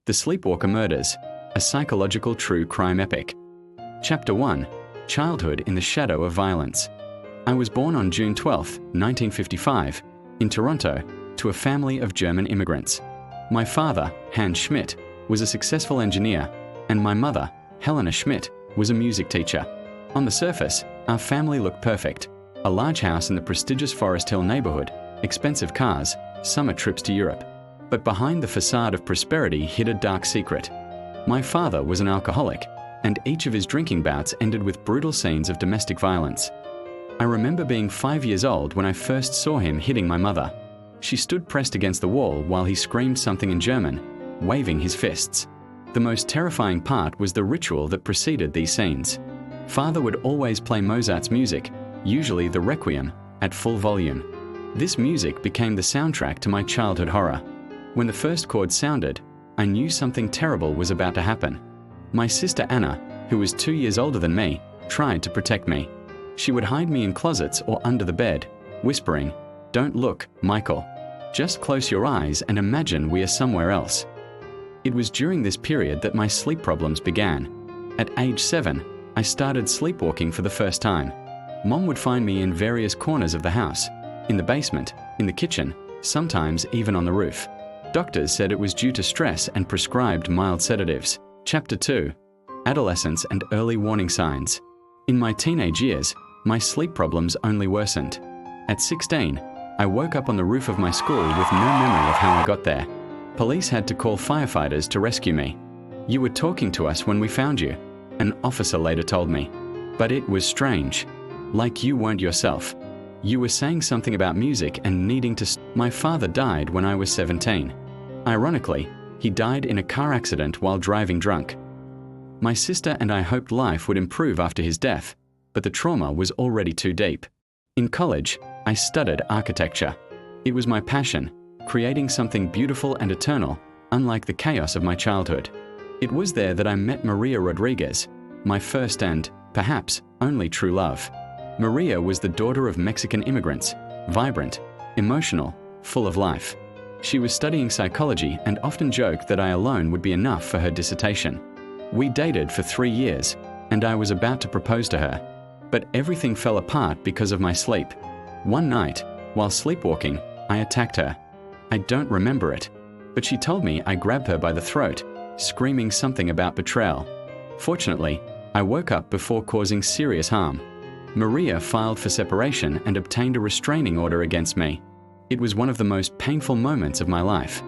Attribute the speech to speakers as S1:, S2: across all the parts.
S1: The Sleepwalker Murders, a psychological true crime epic. Chapter 1. Childhood in the Shadow of Violence. I was born on June 12, 1955, in Toronto, to a family of German immigrants. My father, Hans Schmidt, was a successful engineer, and my mother, Helena Schmidt, was a music teacher. On the surface, our family looked perfect. A large house in the prestigious Forest Hill neighborhood, expensive cars, summer trips to Europe. But behind the facade of prosperity hid a dark secret. My father was an alcoholic, and each of his drinking bouts ended with brutal scenes of domestic violence. I remember being 5 years old when I first saw him hitting my mother. She stood pressed against the wall while he screamed something in German, waving his fists. The most terrifying part was the ritual that preceded these scenes. Father would always play Mozart's music, usually the Requiem, at full volume. This music became the soundtrack to my childhood horror. When the first chord sounded, I knew something terrible was about to happen. My sister Anna, who was 2 years older than me, tried to protect me. She would hide me in closets or under the bed, whispering, "Don't look, Michael. Just close your eyes and imagine we are somewhere else." It was during this period that my sleep problems began. At age 7, I started sleepwalking for the first time. Mom would find me in various corners of the house, in the basement, in the kitchen, sometimes even on the roof. Doctors said it was due to stress and prescribed mild sedatives. Chapter 2. Adolescence and Early Warning Signs. In my teenage years, my sleep problems only worsened. At 16, I woke up on the roof of my school with no memory of how I got there. Police had to call firefighters to rescue me. "You were talking to us when we found you," an officer later told me. "But it was strange. Like you weren't yourself. You were saying something about music and needing to..." My father died when I was 17. Ironically, he died in a car accident while driving drunk. My sister and I hoped life would improve after his death, but the trauma was already too deep. In college, I studied architecture. It was my passion, creating something beautiful and eternal, unlike the chaos of my childhood. It was there that I met Maria Rodriguez, my first and, perhaps, only true love. Maria was the daughter of Mexican immigrants, vibrant, emotional, full of life. She was studying psychology and often joked that I alone would be enough for her dissertation. We dated for 3 years, and I was about to propose to her. But everything fell apart because of my sleep. One night, while sleepwalking, I attacked her. I don't remember it, but she told me I grabbed her by the throat, screaming something about betrayal. Fortunately, I woke up before causing serious harm. Maria filed for separation and obtained a restraining order against me. It was one of the most painful moments of my life.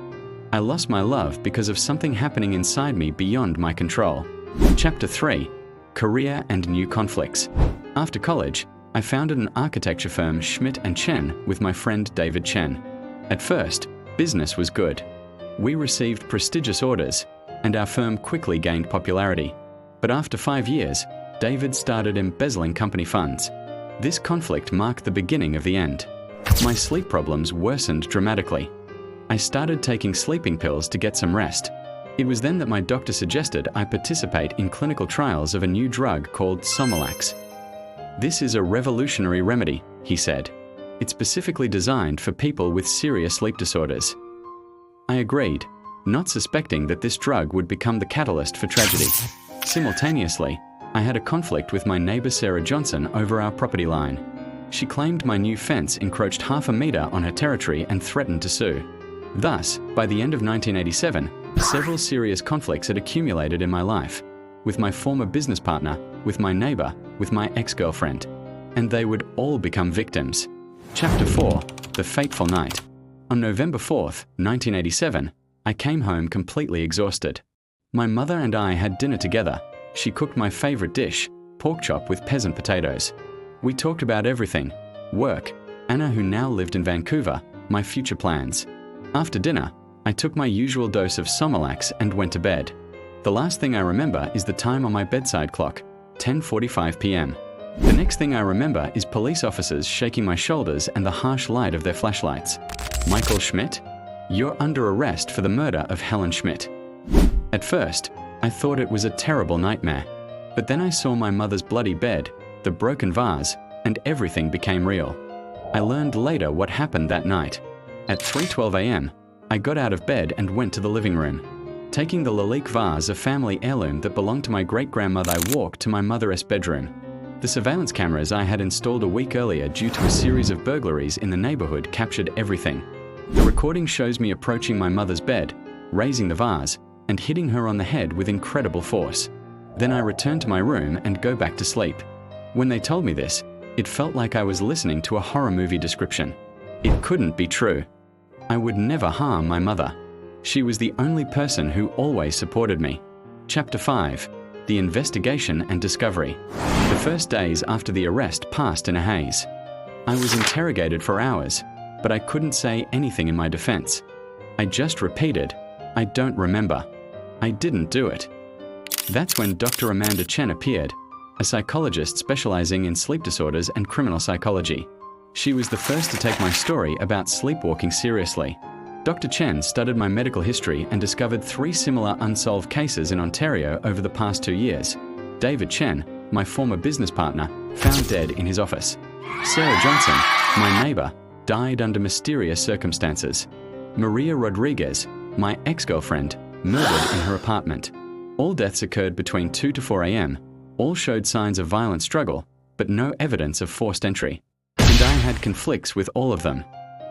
S1: I lost my love because of something happening inside me beyond my control. Chapter 3. Career and New Conflicts. After college, I founded an architecture firm, Schmidt & Chen, with my friend David Chen. At first, business was good. We received prestigious orders, and our firm quickly gained popularity. But after 5 years, David started embezzling company funds. This conflict marked the beginning of the end. My sleep problems worsened dramatically. I started taking sleeping pills to get some rest. It was then that my doctor suggested I participate in clinical trials of a new drug called Somalax. "This is a revolutionary remedy," he said. "It's specifically designed for people with serious sleep disorders." I agreed, not suspecting that this drug would become the catalyst for tragedy. Simultaneously, I had a conflict with my neighbor Sarah Johnson over our property line. She claimed my new fence encroached half a meter on her territory and threatened to sue. Thus, by the end of 1987, several serious conflicts had accumulated in my life, with my former business partner, with my neighbor, with my ex-girlfriend, and they would all become victims. Chapter 4. The Fateful Night. On November 4th, 1987, I came home completely exhausted. My mother and I had dinner together. She cooked my favorite dish, pork chop with peasant potatoes. We talked about everything: work, Anna who now lived in Vancouver, my future plans. After dinner, I took my usual dose of Somalax and went to bed. The last thing I remember is the time on my bedside clock, 10:45 p.m. The next thing I remember is police officers shaking my shoulders and the harsh light of their flashlights. "Michael Schmidt, you're under arrest for the murder of Helen Schmidt." At first, I thought it was a terrible nightmare, but then I saw my mother's bloody bed, the broken vase, and everything became real. I learned later what happened that night. At 3:12 a.m., I got out of bed and went to the living room. Taking the Lalique vase, a family heirloom that belonged to my great-grandmother, I walked to my mother's bedroom. The surveillance cameras I had installed a week earlier due to a series of burglaries in the neighborhood captured everything. The recording shows me approaching my mother's bed, raising the vase, and hitting her on the head with incredible force. Then I returned to my room and go back to sleep. When they told me this, it felt like I was listening to a horror movie description. It couldn't be true. I would never harm my mother. She was the only person who always supported me. Chapter 5. The Investigation and Discovery. The first days after the arrest passed in a haze. I was interrogated for hours, but I couldn't say anything in my defense. I just repeated, "I don't remember. I didn't do it." That's when Dr. Amanda Chen appeared, a psychologist specializing in sleep disorders and criminal psychology. She was the first to take my story about sleepwalking seriously. Dr. Chen studied my medical history and discovered 3 similar unsolved cases in Ontario over the past 2 years. David Chen, my former business partner, found dead in his office. Sarah Johnson, my neighbor, died under mysterious circumstances. Maria Rodriguez, my ex-girlfriend, murdered in her apartment. All deaths occurred between 2 to 4 a.m. All showed signs of violent struggle, but no evidence of forced entry. And I had conflicts with all of them.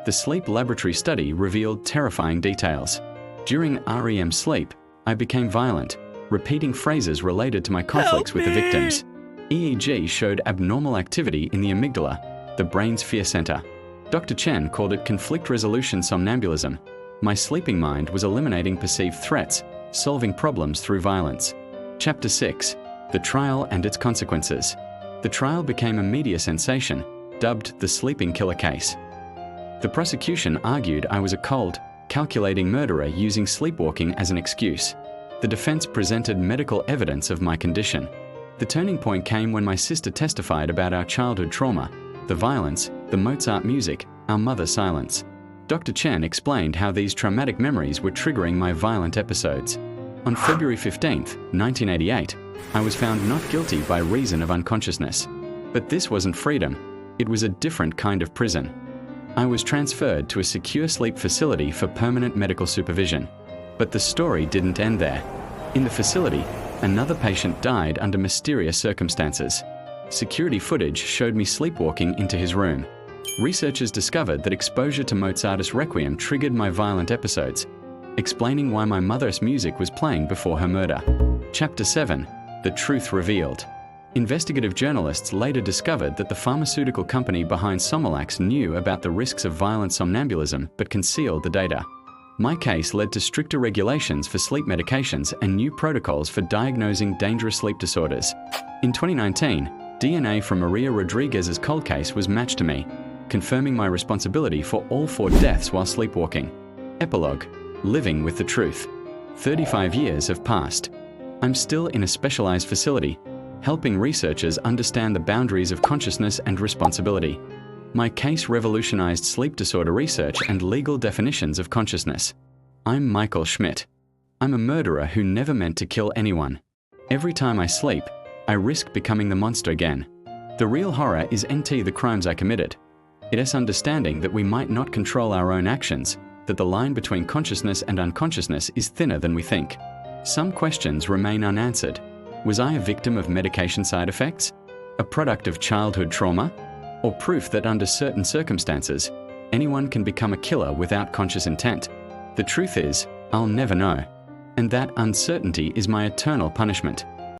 S1: The sleep laboratory study revealed terrifying details. During REM sleep, I became violent, repeating phrases related to my conflicts with the victims. EEG showed abnormal activity in the amygdala, the brain's fear center. Dr. Chen called it conflict resolution somnambulism. My sleeping mind was eliminating perceived threats, solving problems through violence. Chapter 6. The Trial and Its Consequences. The trial became a media sensation, dubbed the sleeping killer case. The prosecution argued I was a cold, calculating murderer using sleepwalking as an excuse. The defense presented medical evidence of my condition. The turning point came when my sister testified about our childhood trauma, the violence, the Mozart music, our mother's silence. Dr. Chen explained how these traumatic memories were triggering my violent episodes. On February 15, 1988, I was found not guilty by reason of unconsciousness. But this wasn't freedom. It was a different kind of prison. I was transferred to a secure sleep facility for permanent medical supervision. But the story didn't end there. In the facility, another patient died under mysterious circumstances. Security footage showed me sleepwalking into his room. Researchers discovered that exposure to Mozart's Requiem triggered my violent episodes, explaining why my mother's music was playing before her murder. Chapter 7. The Truth Revealed. Investigative journalists later discovered that the pharmaceutical company behind Somalax knew about the risks of violent somnambulism but concealed the data. My case led to stricter regulations for sleep medications and new protocols for diagnosing dangerous sleep disorders. In 2019, DNA from Maria Rodriguez's cold case was matched to me, confirming my responsibility for all 4 deaths while sleepwalking. Epilogue. Living with the truth. 35 years have passed. I'm still in a specialized facility, helping researchers understand the boundaries of consciousness and responsibility. My case revolutionized sleep disorder research and legal definitions of consciousness. I'm Michael Schmidt. I'm a murderer who never meant to kill anyone. Every time I sleep, I risk becoming the monster again. The real horror is NT the crimes I committed. It is understanding that we might not control our own actions, that the line between consciousness and unconsciousness is thinner than we think. Some questions remain unanswered. Was I a victim of medication side effects? A product of childhood trauma? Or proof that under certain circumstances, anyone can become a killer without conscious intent? The truth is, I'll never know. And that uncertainty is my eternal punishment.